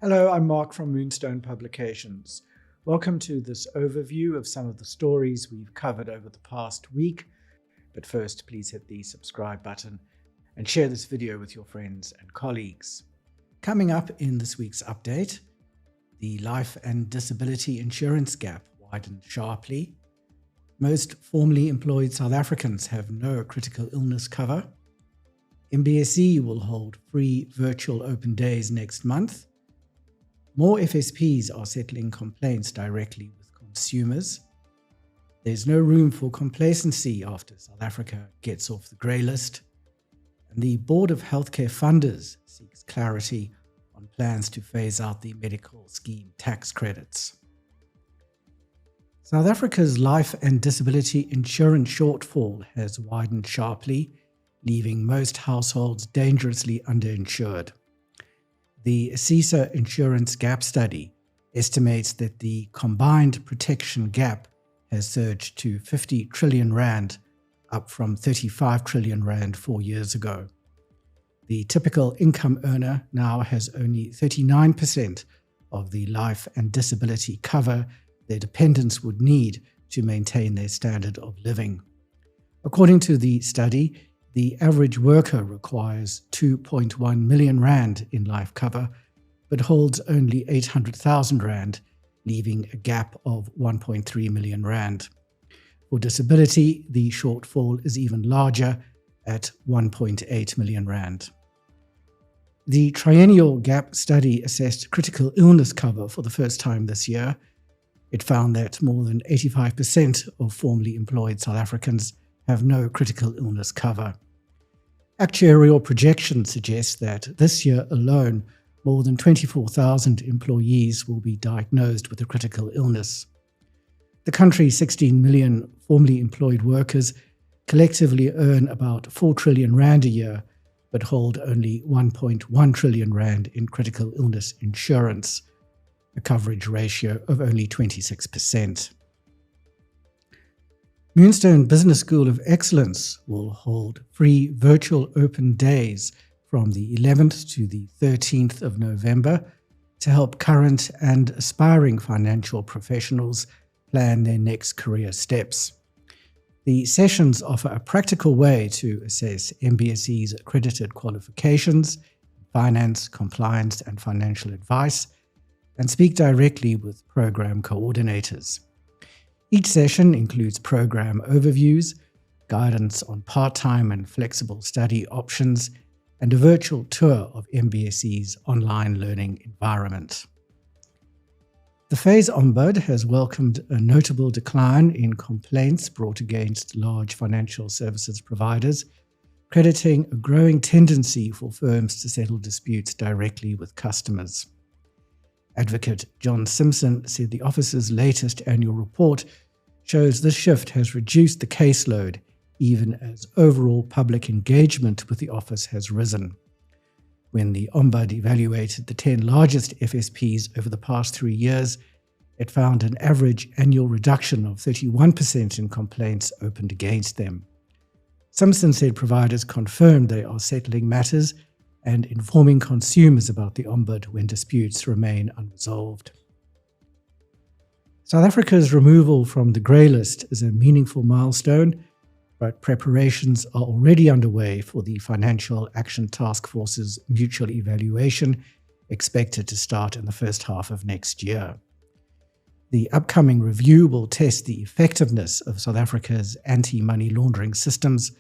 Hello, I'm Mark from Moonstone Publications. Welcome to this overview of some of the stories we've covered over the past week. But first, please hit the subscribe button and share this video with your friends and colleagues. Coming up in this week's update, the life and disability insurance gap widened sharply. Most formerly employed South Africans have no critical illness cover. MBSE will hold free virtual open days next month. More FSPs are settling complaints directly with consumers. There's no room for complacency after South Africa gets off the grey list. And the Board of Healthcare Funders seeks clarity on plans to phase out the medical scheme tax credits. South Africa's life and disability insurance shortfall has widened sharply, leaving most households dangerously underinsured. The CISA Insurance Gap Study estimates that the combined protection gap has surged to 50 trillion rand, up from 35 trillion rand 4 years ago. The typical income earner now has only 39% of the life and disability cover their dependents would need to maintain their standard of living. According to the study, the average worker requires 2.1 million rand in life cover, but holds only 800,000 rand, leaving a gap of 1.3 million rand. For disability, the shortfall is even larger at 1.8 million rand. The triennial gap study assessed critical illness cover for the first time this year. It found that more than 85% of formerly employed South Africans have no critical illness cover. Actuarial projections suggest that this year alone, more than 24,000 employees will be diagnosed with a critical illness. The country's 16 million formerly employed workers collectively earn about 4 trillion rand a year, but hold only 1.1 trillion rand in critical illness insurance, a coverage ratio of only 26%. Moonstone Business School of Excellence will hold free virtual open days from the 11th to the 13th of November to help current and aspiring financial professionals plan their next career steps. The sessions offer a practical way to assess MBSE's accredited qualifications, finance, compliance, and financial advice, and speak directly with program coordinators. Each session includes program overviews, guidance on part-time and flexible study options, and a virtual tour of MBSE's online learning environment. The FAIS Ombud has welcomed a notable decline in complaints brought against large financial services providers, crediting a growing tendency for firms to settle disputes directly with customers. Advocate John Simpson said the office's latest annual report shows this shift has reduced the caseload, even as overall public engagement with the office has risen. When the Ombud evaluated the 10 largest FSPs over the past 3 years, it found an average annual reduction of 31% in complaints opened against them. Simpson said providers confirmed they are settling matters and informing consumers about the Ombud when disputes remain unresolved. South Africa's removal from the grey list is a meaningful milestone, but preparations are already underway for the Financial Action Task Force's mutual evaluation, expected to start in the first half of next year. The upcoming review will test the effectiveness of South Africa's anti-money laundering systems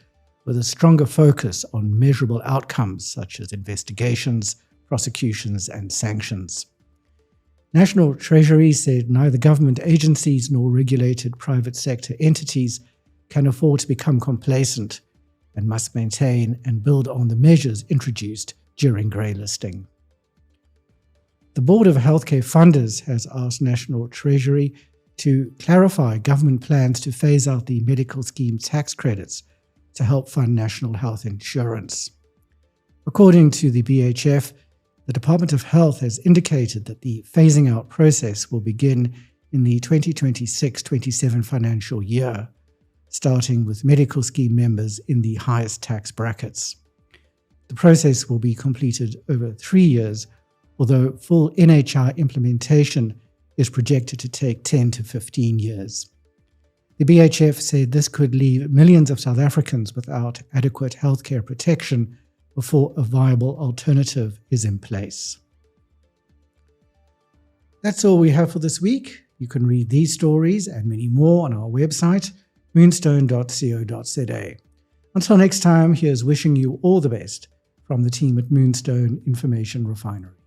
with a stronger focus on measurable outcomes such as investigations, prosecutions, and sanctions. National Treasury said neither government agencies nor regulated private sector entities can afford to become complacent and must maintain and build on the measures introduced during grey listing. The Board of Healthcare Funders has asked National Treasury to clarify government plans to phase out the medical scheme tax credits to help fund national health insurance. According to the BHF, the Department of Health has indicated that the phasing out process will begin in the 2026-27 financial year, starting with medical scheme members in the highest tax brackets. The process will be completed over 3 years although full NHI implementation is projected to take 10 to 15 years. The BHF said this could leave millions of South Africans without adequate healthcare protection before a viable alternative is in place. That's all we have for this week. You can read these stories and many more on our website, moonstone.co.za. Until next time, here's wishing you all the best from the team at Moonstone Information Refinery.